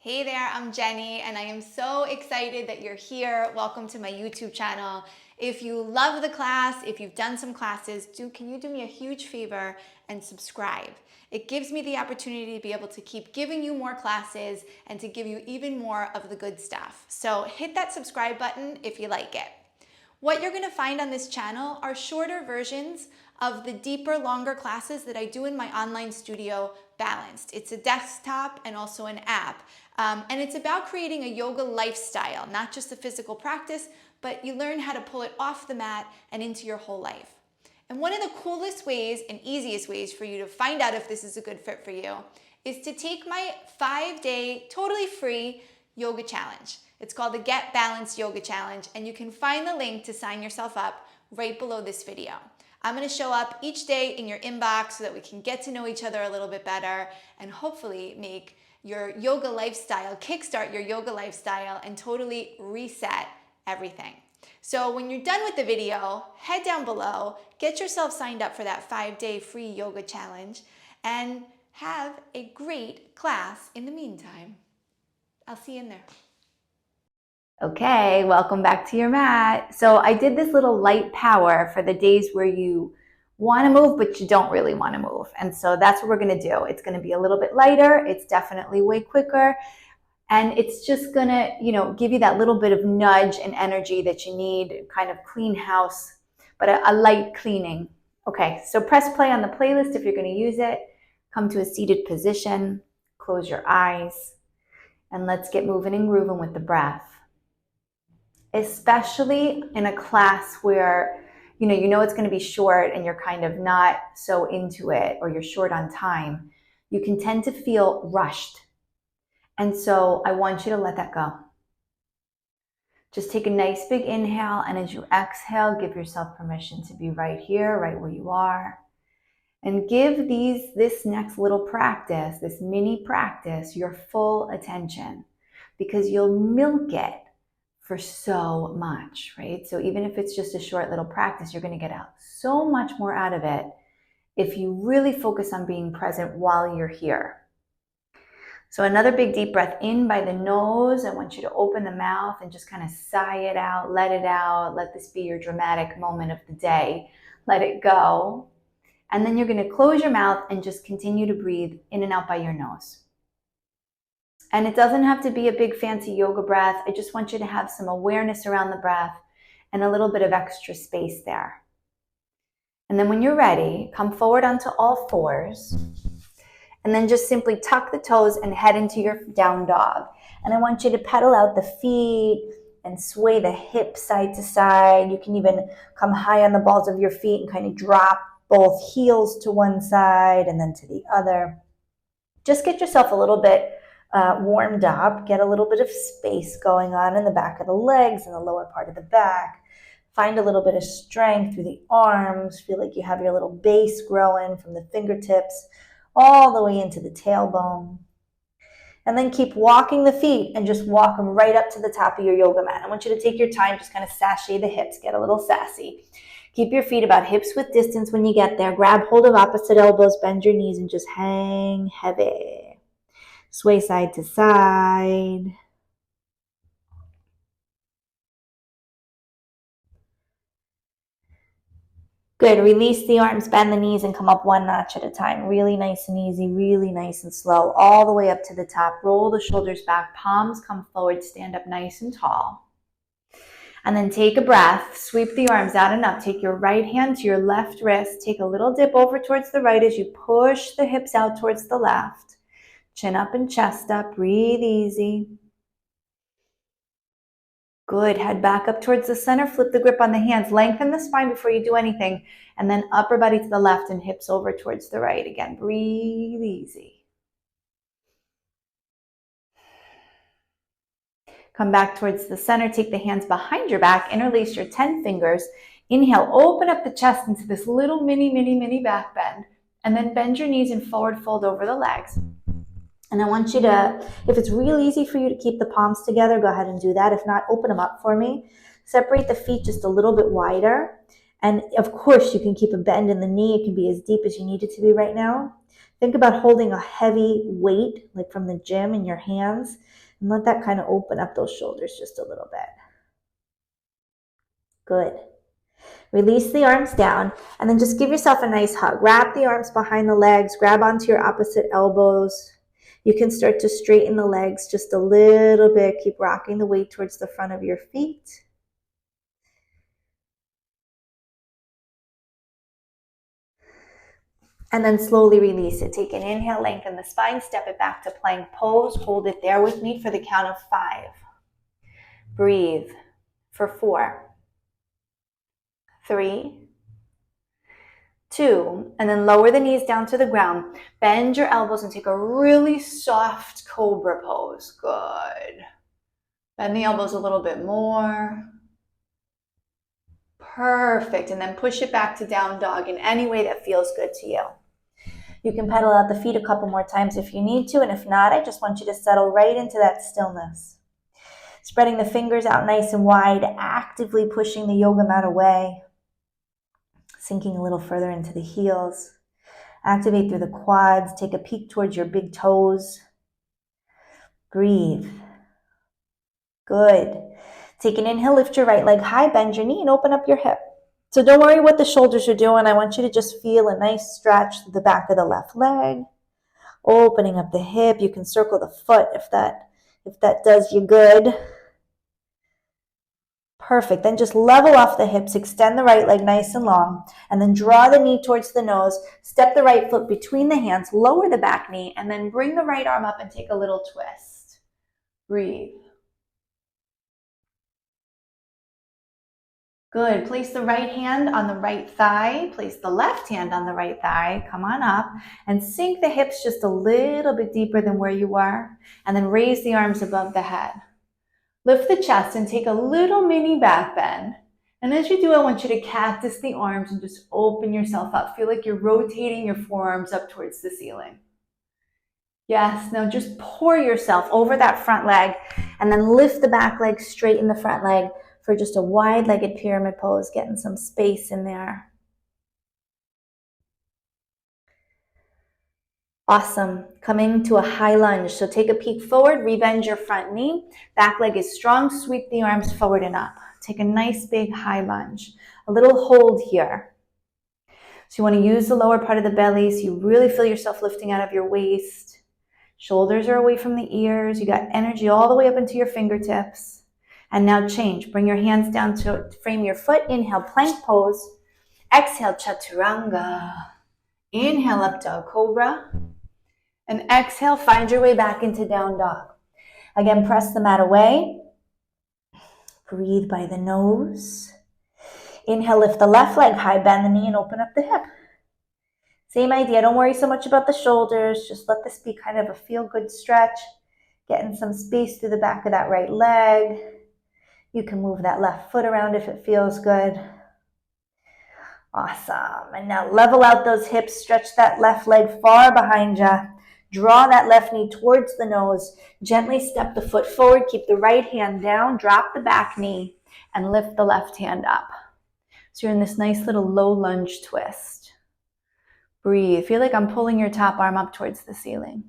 Hey there, I'm Jenny, and I am so excited that you're here. Welcome to my YouTube channel. If you love the class, if you've done some classes, can you do me a huge favor and subscribe? It gives me the opportunity to be able to keep giving you more classes and to give you even more of the good stuff. So hit that subscribe button if you like it. What you're gonna find on this channel are shorter versions of the deeper, longer classes that I do in my online studio, Balanced. It's a desktop and also an app. And it's about creating a yoga lifestyle, not just a physical practice, but you learn how to pull it off the mat and into your whole life. And one of the coolest ways and easiest ways for you to find out if this is a good fit for you is to take my 5-day, totally free yoga challenge. It's called the Get Balanced Yoga Challenge, and you can find the link to sign yourself up right below this video. I'm gonna show up each day in your inbox so that we can get to know each other a little bit better and hopefully make your yoga lifestyle, kickstart your yoga lifestyle and totally reset everything. So when you're done with the video, head down below, get yourself signed up for that 5-day free yoga challenge, and have a great class in the meantime. I'll see you in there. Okay, welcome back to your mat. So I did this little light power for the days where you want to move, but you don't really want to move. And so that's what we're going to do. It's going to be a little bit lighter. It's definitely way quicker. And it's just going to, give you that little bit of nudge and energy that you need, kind of clean house, but a light cleaning. Okay, so press play on the playlist if you're going to use it. Come to a seated position, close your eyes, and let's get moving and grooving with the breath. Especially in a class where you know it's going to be short and you're kind of not so into it, or you're short on time, you can tend to feel rushed. And so I want you to let that go. Just take a nice big inhale, and as you exhale, give yourself permission to be right here, right where you are. And give this next little practice, this mini practice, your full attention, because you'll milk it for so much, right? So even if it's just a short little practice, you're going to get out so much more out of it if you really focus on being present while you're here. So another big deep breath in by the nose. I want you to open the mouth and just kind of sigh it out, let it out. Let this be your dramatic moment of the day. Let it go. And then you're going to close your mouth and just continue to breathe in and out by your nose. And it doesn't have to be a big fancy yoga breath. I just want you to have some awareness around the breath and a little bit of extra space there. And then when you're ready, come forward onto all fours, and then just simply tuck the toes and head into your down dog. And I want you to pedal out the feet and sway the hips side to side. You can even come high on the balls of your feet and kind of drop both heels to one side and then to the other. Just get yourself a little bit warmed up, get a little bit of space going on in the back of the legs and the lower part of the back. Find a little bit of strength through the arms. Feel like you have your little base growing from the fingertips all the way into the tailbone. And then keep walking the feet and just walk them right up to the top of your yoga mat. I want you to take your time, just kind of sashay the hips, get a little sassy. Keep your feet about hips width distance when you get there. Grab hold of opposite elbows, bend your knees, and just hang heavy. Sway side to side. Good. Release the arms, bend the knees, and come up one notch at a time. Really nice and easy, really nice and slow, all the way up to the top. Roll the shoulders back, palms come forward, stand up nice and tall. And then take a breath, sweep the arms out and up. Take your right hand to your left wrist. Take a little dip over towards the right as you push the hips out towards the left. Chin up and chest up. Breathe easy. Good. Head back up towards the center. Flip the grip on the hands. Lengthen the spine before you do anything. And then upper body to the left and hips over towards the right. Again, breathe easy. Come back towards the center. Take the hands behind your back. Interlace your 10 fingers. Inhale. Open up the chest into this little mini back bend. And then bend your knees and forward fold over the legs. And I want you to, if it's real easy for you to keep the palms together, go ahead and do that. If not, open them up for me. Separate the feet just a little bit wider. And of course, you can keep a bend in the knee. It can be as deep as you need it to be right now. Think about holding a heavy weight, like from the gym, in your hands, and let that kind of open up those shoulders just a little bit. Good. Release the arms down, and then just give yourself a nice hug. Wrap the arms behind the legs, grab onto your opposite elbows. You can start to straighten the legs just a little bit. Keep rocking the weight towards the front of your feet. And then slowly release it. Take an inhale, lengthen the spine, step it back to plank pose. Hold it there with me for the count of 5. Breathe for 4, 3, 2, and then lower the knees down to the ground. Bend your elbows and take a really soft cobra pose. Good. Bend the elbows a little bit more. Perfect. And then push it back to down dog in any way that feels good to you. You can pedal out the feet a couple more times if you need to, and if not, I just want you to settle right into that stillness. Spreading the fingers out nice and wide, actively pushing the yoga mat away. Sinking a little further into the heels. Activate through the quads. Take a peek towards your big toes. Breathe. Good. Take an inhale, lift your right leg high, bend your knee, and open up your hip. So don't worry what the shoulders are doing. I want you to just feel a nice stretch through the back of the left leg. Opening up the hip. You can circle the foot if that does you good. Perfect. Then just level off the hips, extend the right leg nice and long, and then draw the knee towards the nose. Step the right foot between the hands, lower the back knee, and then bring the right arm up and take a little twist. Breathe. Good. Place the right hand on the right thigh. Place the left hand on the right thigh. Come on up and sink the hips just a little bit deeper than where you are. And then raise the arms above the head. Lift the chest and take a little mini back bend. And as you do, I want you to cactus the arms and just open yourself up. Feel like you're rotating your forearms up towards the ceiling. Yes, now just pour yourself over that front leg and then lift the back leg, straighten the front leg for just a wide-legged pyramid pose, getting some space in there. Awesome. Coming to a high lunge. So take a peek forward, rebend your front knee. Back leg is strong. Sweep the arms forward and up. Take a nice big high lunge. A little hold here. So you want to use the lower part of the belly so you really feel yourself lifting out of your waist. Shoulders are away from the ears. You got energy all the way up into your fingertips. And now change. Bring your hands down to frame your foot. Inhale, plank pose. Exhale, chaturanga. Inhale, up dog cobra. And exhale, find your way back into down dog. Again, press the mat away. Breathe by the nose. Inhale, lift the left leg high, bend the knee, and open up the hip. Same idea. Don't worry so much about the shoulders. Just let this be kind of a feel-good stretch. Getting some space through the back of that right leg. You can move that left foot around if it feels good. Awesome. And now level out those hips. Stretch that left leg far behind you. Draw that left knee towards the nose. Gently step the foot forward. Keep the right hand down. Drop the back knee and lift the left hand up. So you're in this nice little low lunge twist. Breathe. Feel like I'm pulling your top arm up towards the ceiling.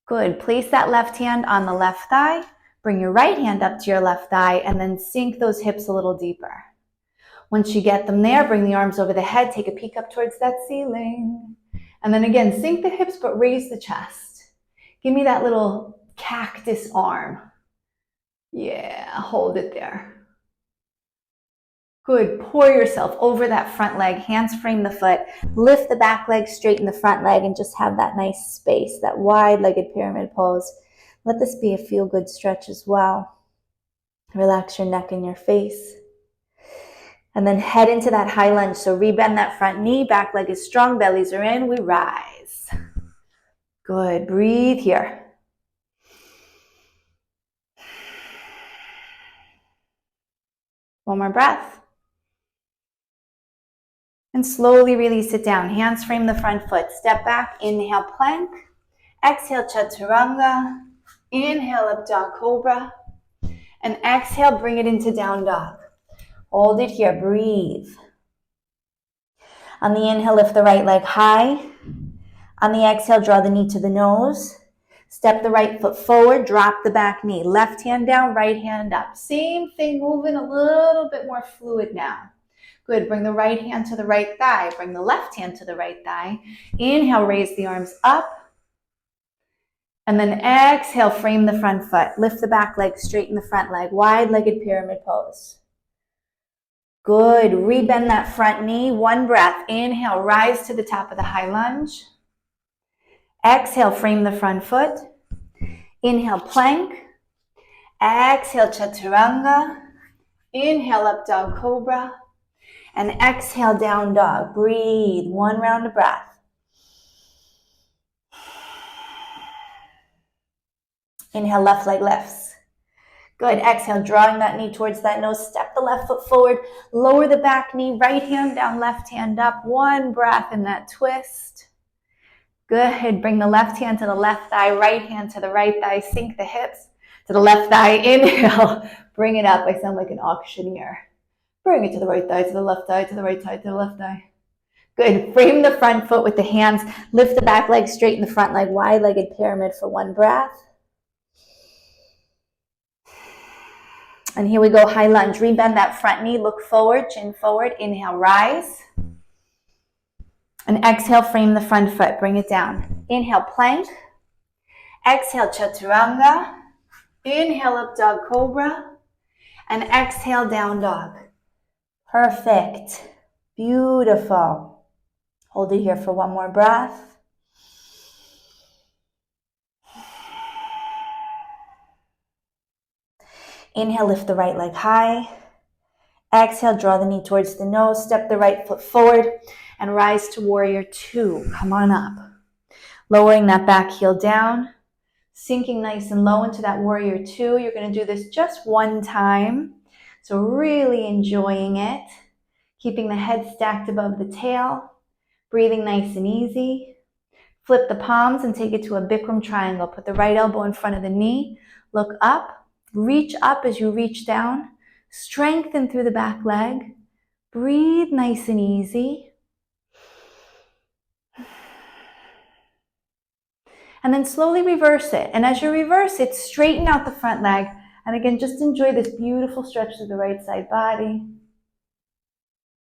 Good. Place that left hand on the left thigh. Bring your right hand up to your left thigh and then sink those hips a little deeper. Once you get them there, bring the arms over the head. Take a peek up towards that ceiling. And then again, sink the hips, but raise the chest. Give me that little cactus arm. Yeah, hold it there. Good. Pour yourself over that front leg. Hands frame the foot. Lift the back leg, straighten the front leg, and just have that nice space, that wide-legged pyramid pose. Let this be a feel-good stretch as well. Relax your neck and your face. And then head into that high lunge. So rebend that front knee. Back leg is strong. Bellies are in. We rise. Good. Breathe here. One more breath. And slowly release it down. Hands frame the front foot. Step back. Inhale, plank. Exhale, chaturanga. Inhale, up dog cobra. And exhale, bring it into down dog. Hold it here. Breathe. On the inhale, lift the right leg high. On the exhale, draw the knee to the nose. Step the right foot forward, drop the back knee. Left hand down, right hand up. Same thing, moving a little bit more fluid now. Good, bring the right hand to the right thigh. Bring the left hand to the right thigh. Inhale, raise the arms up. And then exhale, frame the front foot. Lift the back leg, straighten the front leg. Wide-legged pyramid pose. Good, rebend that front knee. One breath. Inhale, rise to the top of the high lunge. Exhale, frame the front foot. Inhale, plank. Exhale, chaturanga. Inhale, up dog cobra. And exhale, down dog. Breathe, one round of breath. Inhale, left leg lifts. Good, exhale, drawing that knee towards that nose. Step the left foot forward. Lower the back knee, right hand down, left hand up. One breath in that twist. Good, bring the left hand to the left thigh, right hand to the right thigh. Sink the hips to the left thigh. Inhale, bring it up. I sound like an auctioneer. Bring it to the right thigh, to the left thigh, to the right thigh, to the left thigh. Good. Frame the front foot with the hands. Lift the back leg, straighten the front leg. Wide-legged pyramid for one breath. And here we go, high lunge. Rebend that front knee. Look forward, chin forward. Inhale, rise. And exhale, frame the front foot. Bring it down. Inhale, plank. Exhale, chaturanga. Inhale, up dog cobra. And exhale, down dog. Perfect. Beautiful. Hold it here for one more breath. Inhale, lift the right leg high. Exhale, draw the knee towards the nose. Step the right foot forward and rise to warrior two. Come on up. Lowering that back heel down. Sinking nice and low into that warrior two. You're going to do this just one time. So really enjoying it. Keeping the head stacked above the tail. Breathing nice and easy. Flip the palms and take it to a Bikram triangle. Put the right elbow in front of the knee. Look up. Reach up as you reach down. Strengthen through the back leg. Breathe nice and easy. And then slowly reverse it. And as you reverse it, straighten out the front leg. And again, just enjoy this beautiful stretch to the right side body.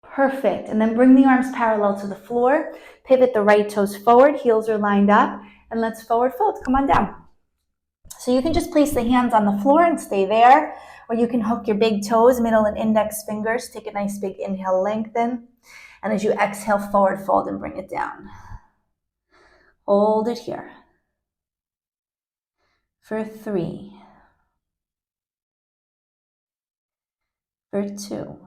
Perfect. And then bring the arms parallel to the floor. Pivot the right toes forward. Heels are lined up. And let's forward fold. Come on down. So you can just place the hands on the floor and stay there. Or you can hook your big toes, middle and index fingers. Take a nice big inhale, lengthen. And as you exhale, forward fold and bring it down. Hold it here. For 3. For 2.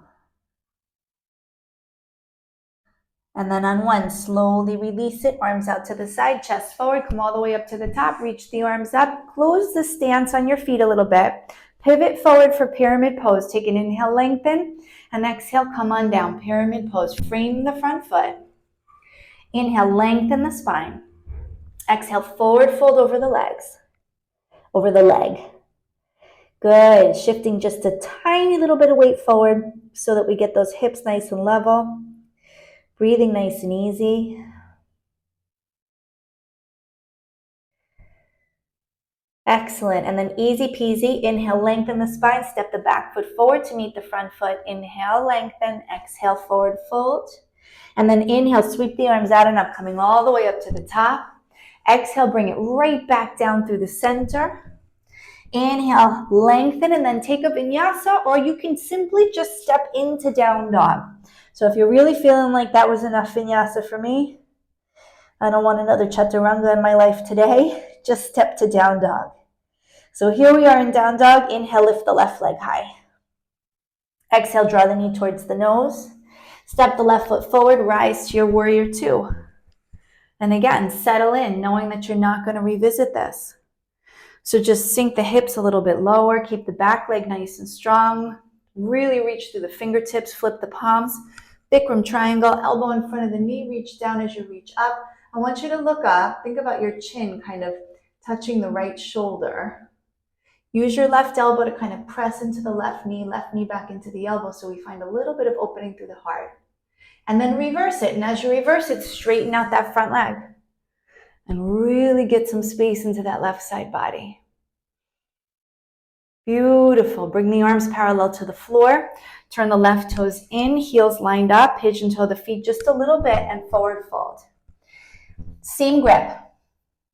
And then on 1, slowly release it. Arms out to the side, chest forward. Come all the way up to the top. Reach the arms up. Close the stance on your feet a little bit. Pivot forward for pyramid pose. Take an inhale, lengthen. And exhale, come on down. Pyramid pose. Frame the front foot. Inhale, lengthen the spine. Exhale, forward fold over the legs. Over the leg. Good. Shifting just a tiny little bit of weight forward so that we get those hips nice and level. Breathing nice and easy. Excellent. And then easy peasy. Inhale, lengthen the spine. Step the back foot forward to meet the front foot. Inhale, lengthen. Exhale, forward fold. And then inhale, sweep the arms out and up, coming all the way up to the top. Exhale, bring it right back down through the center. Inhale, lengthen, and then take a vinyasa, or you can simply just step into down dog. So if you're really feeling like that was enough vinyasa for me, I don't want another chaturanga in my life today, just step to down dog. So here we are in down dog. Inhale, lift the left leg high. Exhale, draw the knee towards the nose. Step the left foot forward, rise to your warrior two. And again, settle in, knowing that you're not going to revisit this. So just sink the hips a little bit lower, keep the back leg nice and strong. Really reach through the fingertips, flip the palms. Bikram triangle, elbow in front of the knee, reach down as you reach up. I want you to look up, think about your chin kind of touching the right shoulder. Use your left elbow to kind of press into the left knee back into the elbow, so we find a little bit of opening through the heart. And then reverse it, and as you reverse it, straighten out that front leg. And really get some space into that left side body. Beautiful. Bring the arms parallel to the floor. Turn the left toes in, heels lined up. Pigeon toe the feet just a little bit and forward fold. Same grip.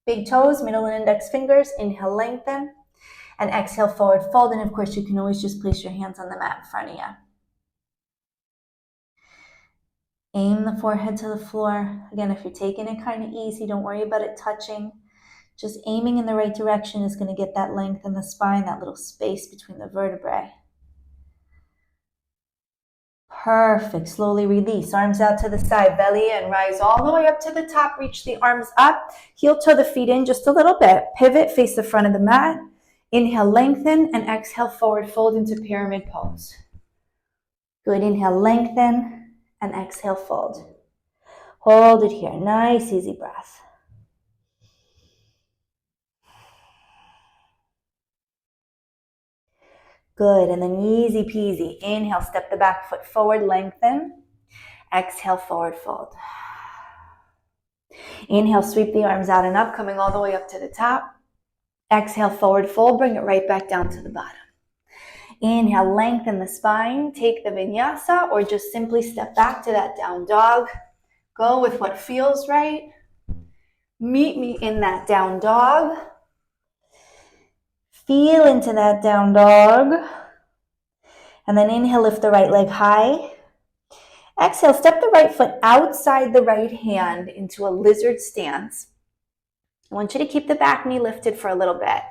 Big toes, middle and index fingers. Inhale, lengthen. And exhale, forward fold. And of course, you can always just place your hands on the mat in front of you. Aim the forehead to the floor. Again, if you're taking it kind of easy, don't worry about it touching. Just aiming in the right direction is going to get that length in the spine, that little space between the vertebrae. Perfect. Slowly release. Arms out to the side, belly in. Rise all the way up to the top. Reach the arms up. Heel toe the feet in just a little bit. Pivot, face the front of the mat. Inhale, lengthen, and exhale, forward fold into pyramid pose. Good. Inhale, lengthen. And exhale, fold. Hold it here. Nice, easy breath. Good. And then easy peasy. Inhale, step the back foot forward, lengthen. Exhale, forward fold. Inhale, sweep the arms out and up, coming all the way up to the top. Exhale, forward fold. Bring it right back down to the bottom. Inhale, lengthen the spine, take the vinyasa, or just simply step back to that down dog. Go with what feels right. Meet me in that down dog. Feel into that down dog. And then inhale, lift the right leg high. Exhale, step the right foot outside the right hand into a lizard stance. I want you to keep the back knee lifted for a little bit.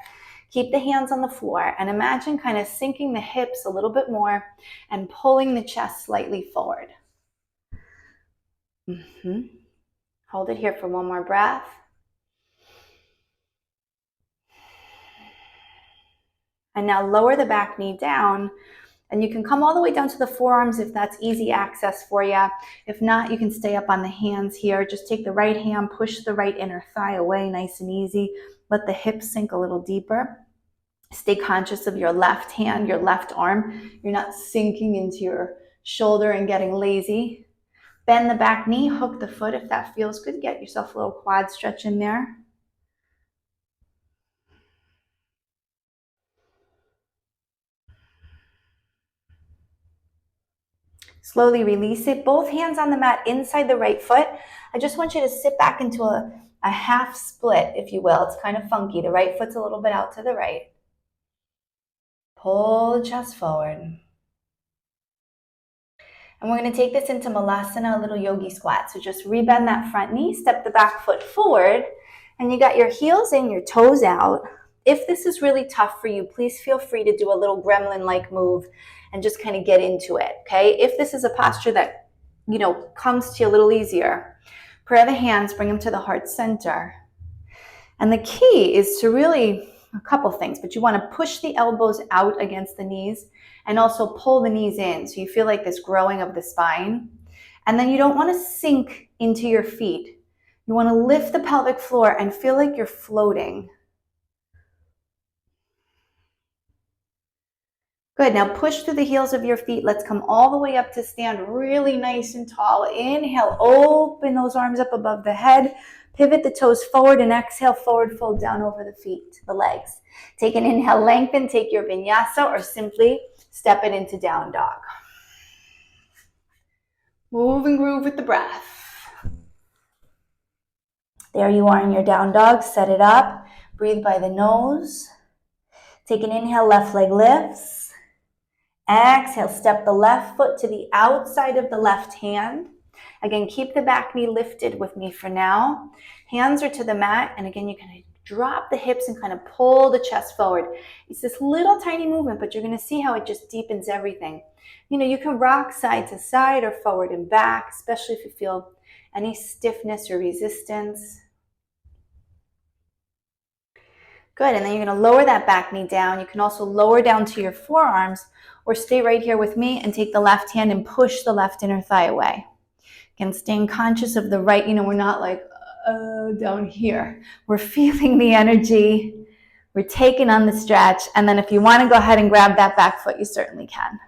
Keep the hands on the floor and imagine kind of sinking the hips a little bit more and pulling the chest slightly forward. Hold it here for one more breath. And now lower the back knee down, and you can come all the way down to the forearms if that's easy access for you. If not, you can stay up on the hands here. Just take the right hand, push the right inner thigh away, nice and easy. Let the hips sink a little deeper. Stay conscious of your left hand, your left arm. You're not sinking into your shoulder and getting lazy. Bend the back knee, hook the foot if that feels good. Get yourself a little quad stretch in there. Slowly release it. Both hands on the mat inside the right foot. I just want you to sit back into a half split, if you will. It's kind of funky. The right foot's a little bit out to the right. Pull the chest forward. And we're going to take this into Malasana, a little yogi squat. So just rebend that front knee, step the back foot forward, and you got your heels in, your toes out. If this is really tough for you, please feel free to do a little gremlin-like move and just kind of get into it, okay? If this is a posture that, comes to you a little easier, pray the hands, bring them to the heart center. And the key is to really, a couple things, but you want to push the elbows out against the knees and also pull the knees in so you feel like this growing of the spine. And then you don't want to sink into your feet. You want to lift the pelvic floor and feel like you're floating. Good. Now push through the heels of your feet. Let's come all the way up to stand really nice and tall. Inhale, open those arms up above the head. Pivot the toes forward and exhale, forward fold down over the feet, the legs. Take an inhale, lengthen, take your vinyasa, or simply step it into down dog. Move and groove with the breath. There you are in your down dog. Set it up. Breathe by the nose. Take an inhale, left leg lifts. Exhale, step the left foot to the outside of the left hand. Again, keep the back knee lifted with me for now. Hands are to the mat, and again, you can drop the hips and kind of pull the chest forward. It's this little tiny movement, but you're going to see how it just deepens everything. You can rock side to side or forward and back, especially if you feel any stiffness or resistance. Good, and then you're going to lower that back knee down. You can also lower down to your forearms or stay right here with me and take the left hand and push the left inner thigh away. Again, staying conscious of the right, we're not like, down here. We're feeling the energy. We're taking on the stretch. And then if you want to go ahead and grab that back foot, you certainly can.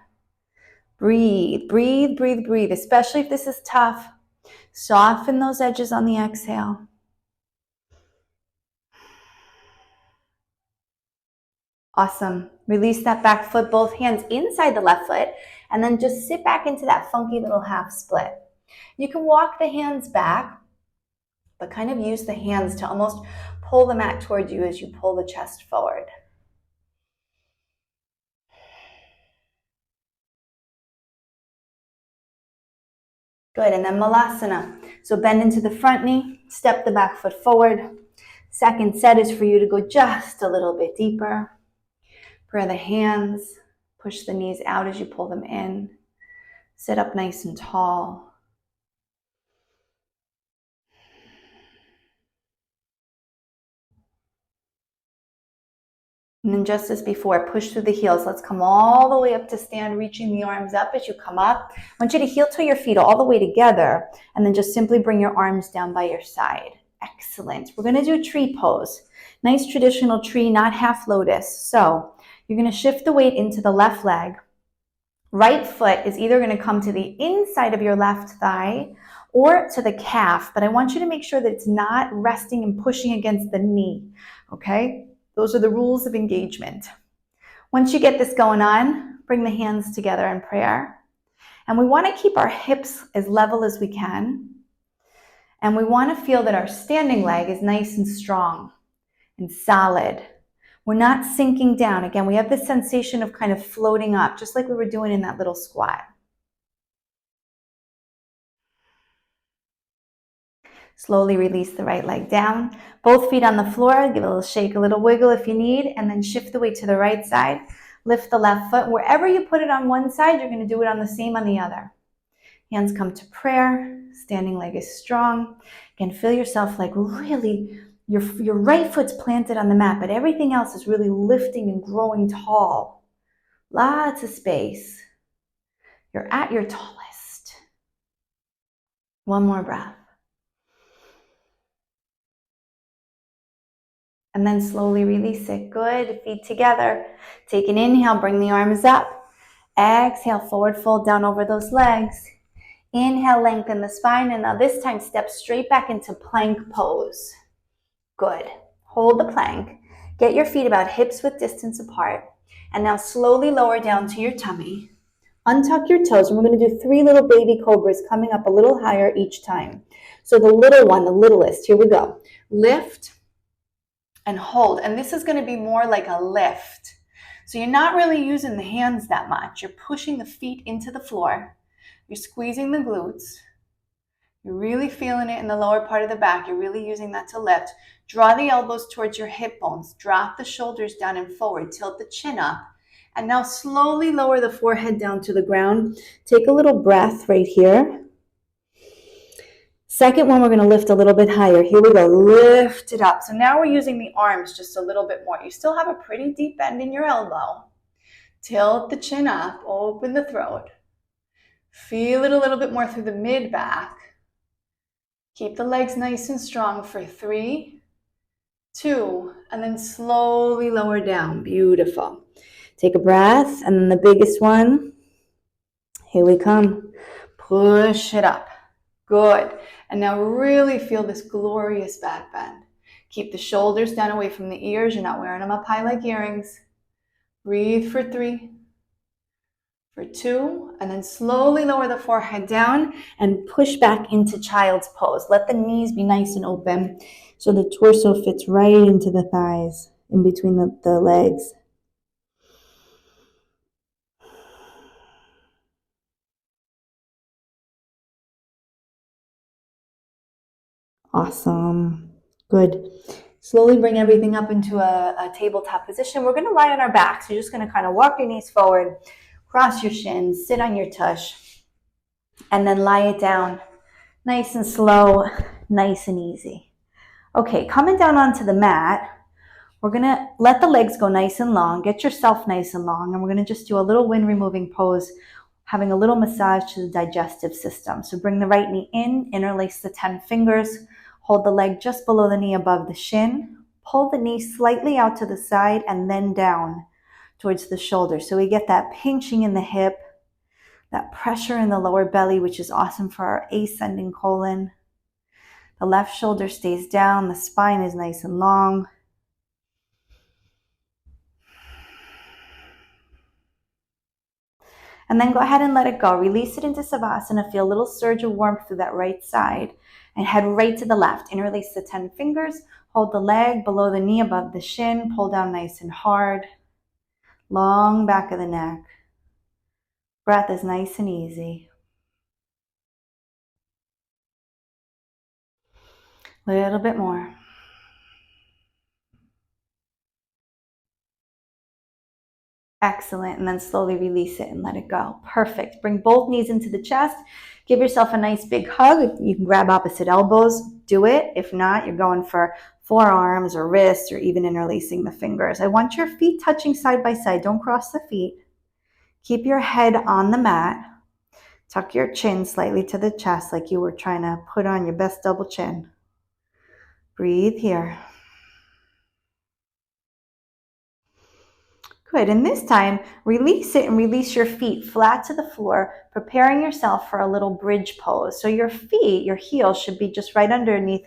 Breathe, breathe, breathe, breathe, especially if this is tough. Soften those edges on the exhale. Awesome. Release that back foot, both hands inside the left foot, and then just sit back into that funky little half split. You can walk the hands back, but kind of use the hands to almost pull the mat towards you as you pull the chest forward. Good, and then Malasana. So bend into the front knee, step the back foot forward. Second set is for you to go just a little bit deeper. Prayer the hands, push the knees out as you pull them in. Sit up nice and tall. And then just as before, push through the heels. Let's come all the way up to stand, reaching the arms up as you come up. I want you to heel toe your feet all the way together, and then just simply bring your arms down by your side. Excellent. We're going to do tree pose. Nice traditional tree, not half lotus. So you're going to shift the weight into the left leg. Right foot is either going to come to the inside of your left thigh or to the calf, but I want you to make sure that it's not resting and pushing against the knee, okay? Those are the rules of engagement. Once you get this going on, bring the hands together in prayer. And we want to keep our hips as level as we can. And we want to feel that our standing leg is nice and strong and solid. We're not sinking down. Again, we have this sensation of kind of floating up, just like we were doing in that little squat. Slowly release the right leg down. Both feet on the floor. Give a little shake, a little wiggle if you need, and then shift the weight to the right side. Lift the left foot. Wherever you put it on one side, you're going to do it on the same on the other. Hands come to prayer. Standing leg is strong. Again, feel yourself like really, your right foot's planted on the mat, but everything else is really lifting and growing tall. Lots of space. You're at your tallest. One more breath. And then slowly release it. Good. Feet together. Take an inhale. Bring the arms up. Exhale. Forward fold down over those legs. Inhale. Lengthen the spine. And now this time step straight back into plank pose. Good. Hold the plank. Get your feet about hips width distance apart. And now slowly lower down to your tummy. Untuck your toes. And we're going to do 3 little baby cobras coming up a little higher each time. So the little one, the littlest. Here we go. Lift. And hold. And this is going to be more like a lift. So you're not really using the hands that much. You're pushing the feet into the floor. You're squeezing the glutes. You're really feeling it in the lower part of the back. You're really using that to lift. Draw the elbows towards your hip bones. Drop the shoulders down and forward. Tilt the chin up. And now slowly lower the forehead down to the ground. Take a little breath right here. Second one, we're going to lift a little bit higher. Here we go. Lift it up. So now we're using the arms just a little bit more. You still have a pretty deep bend in your elbow. Tilt the chin up. Open the throat. Feel it a little bit more through the mid-back. Keep the legs nice and strong for 3, 2, and then slowly lower down. Beautiful. Take a breath, and then the biggest one. Here we come. Push it up. Good. And now really feel this glorious back bend. Keep the shoulders down away from the ears. You're not wearing them up high like earrings. Breathe for 3, for 2, and then slowly lower the forehead down and push back into child's pose. Let the knees be nice and open so the torso fits right into the thighs, in between the legs. Awesome. Good. Slowly bring everything up into a tabletop position. We're going to lie on our backs. You're just going to kind of walk your knees forward, cross your shins, sit on your tush, and then lie it down nice and slow, nice and easy. Okay, coming down onto the mat, we're going to let the legs go nice and long. Get yourself nice and long, and we're going to just do a little wind removing pose, having a little massage to the digestive system. So bring the right knee in, interlace the 10 fingers, hold the leg just below the knee above the shin, pull the knee slightly out to the side and then down towards the shoulder. So we get that pinching in the hip, that pressure in the lower belly, which is awesome for our ascending colon. The left shoulder stays down, the spine is nice and long. And then go ahead and let it go. Release it into Savasana. Feel a little surge of warmth through that right side. And head right to the left. Interlace the 10 fingers. Hold the leg below the knee, above the shin. Pull down nice and hard. Long back of the neck. Breath is nice and easy. A little bit more. Excellent. And then slowly release it and let it go. Perfect. Bring both knees into the chest. Give yourself a nice big hug. You can grab opposite elbows. Do it. If not, you're going for forearms or wrists or even interlacing the fingers. I want your feet touching side by side. Don't cross the feet. Keep your head on the mat. Tuck your chin slightly to the chest like you were trying to put on your best double chin. Breathe here. Good. And this time, release it and release your feet flat to the floor, preparing yourself for a little bridge pose. So your feet, your heels should be just right underneath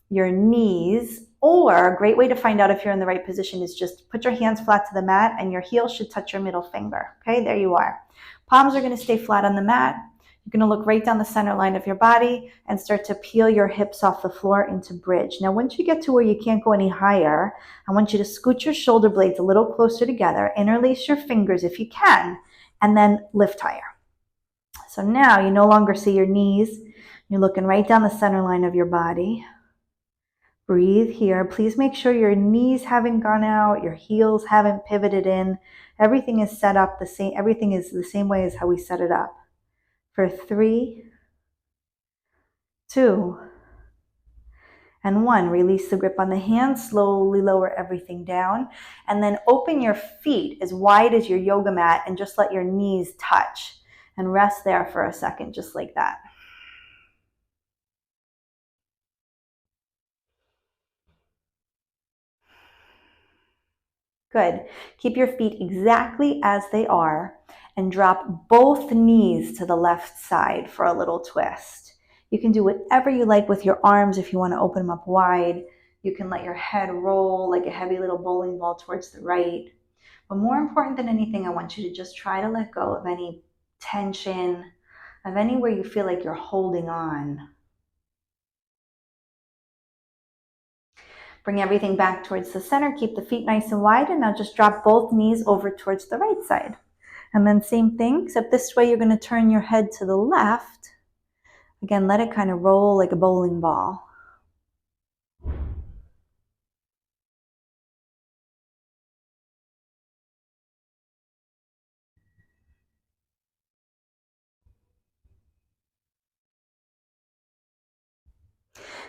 your knees. Or a great way to find out if you're in the right position is just put your hands flat to the mat and your heel should touch your middle finger. Okay, there you are. Palms are going to stay flat on the mat. You're going to look right down the center line of your body and start to peel your hips off the floor into bridge. Now, once you get to where you can't go any higher, I want you to scoot your shoulder blades a little closer together, interlace your fingers if you can, and then lift higher. So now you no longer see your knees. You're looking right down the center line of your body. Breathe here. Please make sure your knees haven't gone out, your heels haven't pivoted in. Everything is set up the same. Everything is the same way as how we set it up. For 3, 2, and 1. Release the grip on the hands. Slowly lower everything down. And then open your feet as wide as your yoga mat and just let your knees touch. And rest there for a second, just like that. Good. Keep your feet exactly as they are and drop both knees to the left side for a little twist. You can do whatever you like with your arms if you want to open them up wide. You can let your head roll like a heavy little bowling ball towards the right. But more important than anything, I want you to just try to let go of any tension, of anywhere you feel like you're holding on. Bring everything back towards the center. Keep the feet nice and wide. And now just drop both knees over towards the right side. And then same thing, except this way you're going to turn your head to the left. Again, let it kind of roll like a bowling ball.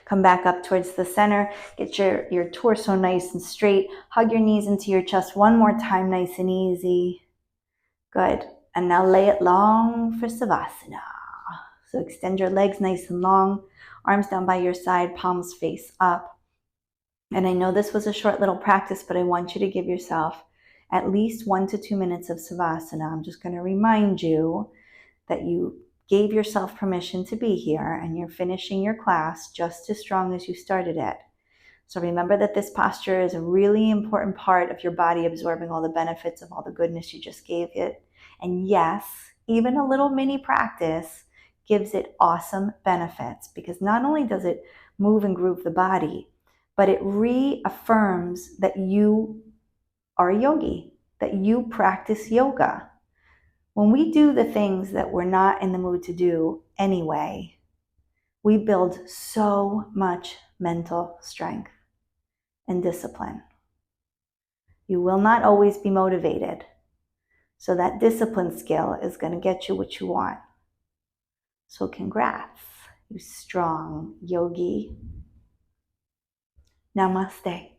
Come back up towards the center. Get your torso nice and straight. Hug your knees into your chest one more time, nice and easy. Good. And now lay it long for Savasana. So extend your legs nice and long. Arms down by your side, palms face up. And I know this was a short little practice, but I want you to give yourself at least 1 to 2 minutes of Savasana. I'm just going to remind you that you gave yourself permission to be here and you're finishing your class just as strong as you started it. So remember that this posture is a really important part of your body absorbing all the benefits of all the goodness you just gave it. And yes, even a little mini practice gives it awesome benefits because not only does it move and groove the body, but it reaffirms that you are a yogi, that you practice yoga. When we do the things that we're not in the mood to do anyway, we build so much mental strength and discipline. You will not always be motivated. So that discipline skill is going to get you what you want. So congrats, you strong yogi. Namaste.